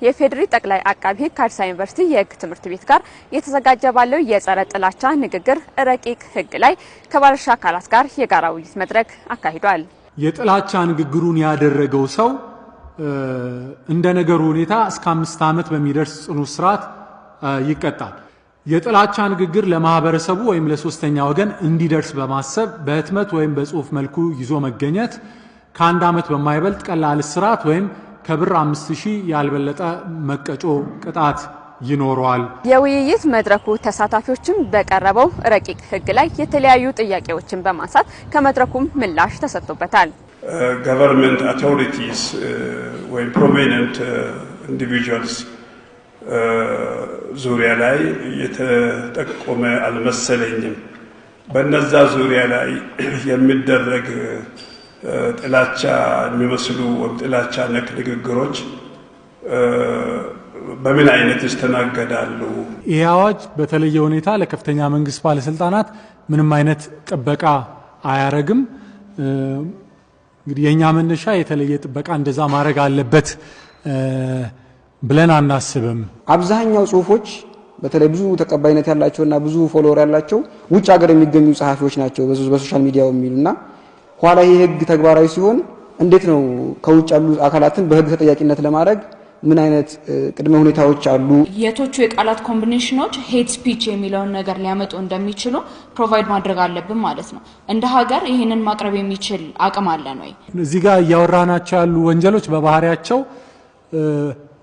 የፌዴሪ ጠቅላይ አቃቢ ሕግ ከአዲስ አበባ ዩኒቨርሲቲ የሕግ ትምህርት ቤት ጋር የተዘጋጀ ባለው የጸረ ጥላቻ ንግግር ረቂቅ ሕግ ላይ ከባለድርሻ አካላት ጋር የጋራ ውይይት መድረክ አካሂዷል። የጥላቻ ንግግሩን ያደረገው ሰው እንደ ነገሩ ሁኔታ እስከ 5 ዓመት በሚደርስ ጽኑ እስራት ይቀጣል። የጥላቻ ንግግር ለማህበረሰቡ ወይም ለሶስተኛ ወገን እንዲደርስ በማሰብ በህትመት ወይም በጽሁፍ መልኩ ይዞ መገኘት ከ1 ዓመት በማይበልጥ ቀላል እስራት ወይም ከብር 5000 ያልበለጠ መቀጮ ቅጣት ይኖረዋል። የውይይት መድረኩ ተሳታፊዎችም በቀረበው ረቂቅ ሕግ ላይ የተለያዩ ጥያቄዎችን በማንሳት ከመድረኩም ምላሽ ተሰጥቶበታል። government authorities ወይ prominent individuals ዙሪያ ላይ የተጠቆመ አልመሰለኝም። በእነዛ ዙሪያ ላይ የሚደረግ ጥላቻ የሚመስሉ ጥላቻ ነክ ንግግሮች በምን አይነት ይስተናገዳሉ? ይህ አዋጅ በተለየ ሁኔታ ለከፍተኛ መንግስት ባለስልጣናት ምንም አይነት ጥበቃ አያረግም። እንግዲህ የኛ መነሻ የተለየ ጥበቃ እንደዛ ማድረግ አለበት ብለን አናስብም። አብዛኛው ጽሁፎች በተለይ ብዙ ተቀባይነት ያላቸውና ብዙ ፎሎወር ያላቸው ውጭ ሀገር የሚገኙ ጸሐፊዎች ናቸው በሶሻል ሚዲያው የሚሉና ኋላ ይሄ ሕግ ተግባራዊ ሲሆን እንዴት ነው ከውጭ ያሉ አካላትን በሕግ ተጠያቂነት ለማድረግ ምን አይነት ቅድመ ሁኔታዎች አሉ? የቶቹ የቃላት ኮምቢኔሽኖች ሄት ስፒች የሚለውን ነገር ሊያመጡ እንደሚችሉ ፕሮቫይድ ማድረግ አለብን ማለት ነው። እንደ ሀገር ይሄንን ማቅረብ የሚችል አቅም አለን ወይ? እዚህ ጋር ያወራናቸው ያሉ ወንጀሎች በባህሪያቸው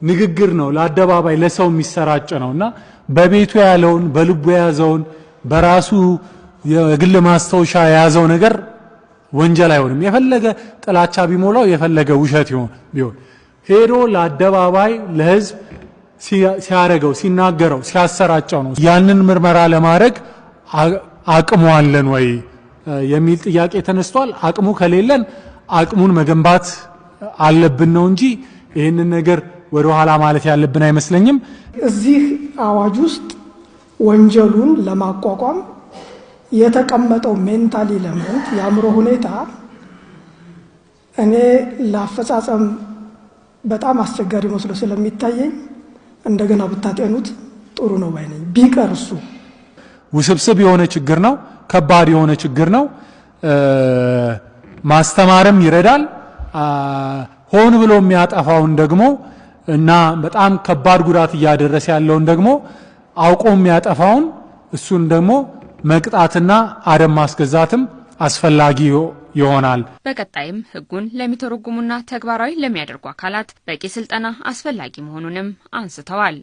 ንግግር ነው፣ ለአደባባይ ለሰው የሚሰራጭ ነውና በቤቱ ያለውን በልቡ የያዘውን በራሱ የግል ማስተውሻ የያዘው ነገር ወንጀል አይሆንም። የፈለገ ጥላቻ ቢሞላው የፈለገ ውሸት ቢሆን ሄዶ ለአደባባይ ለህዝብ ሲያረጋው ሲናገረው ሲያሰራጨው ነው። ያንን ምርመራ ለማድረግ አቅሙ አለን ወይ የሚል ጥያቄ ተነስቷል። አቅሙ ከሌለን አቅሙን መገንባት አለብን ነው እንጂ ይሄንን ነገር ወደ ኋላ ማለት ያለብን አይመስለኝም። እዚህ አዋጅ ውስጥ ወንጀሉን ለማቋቋም የተቀመጠው ሜንታል ኤሌመንት የአእምሮ ሁኔታ እኔ ለአፈጻጸም በጣም አስቸጋሪ መስሎ ስለሚታየኝ እንደገና ብታጤኑት ጥሩ ነው ባይ ነኝ። ቢቀር እሱ ውስብስብ የሆነ ችግር ነው፣ ከባድ የሆነ ችግር ነው። ማስተማርም ይረዳል። ሆን ብሎ የሚያጠፋውን ደግሞ እና በጣም ከባድ ጉዳት እያደረሰ ያለውን ደግሞ አውቆ የሚያጠፋውን እሱን ደግሞ መቅጣትና አደም ማስገዛትም አስፈላጊ ይሆናል። በቀጣይም ሕጉን ለሚተረጉሙና ተግባራዊ ለሚያደርጉ አካላት በቂ ስልጠና አስፈላጊ መሆኑንም አንስተዋል።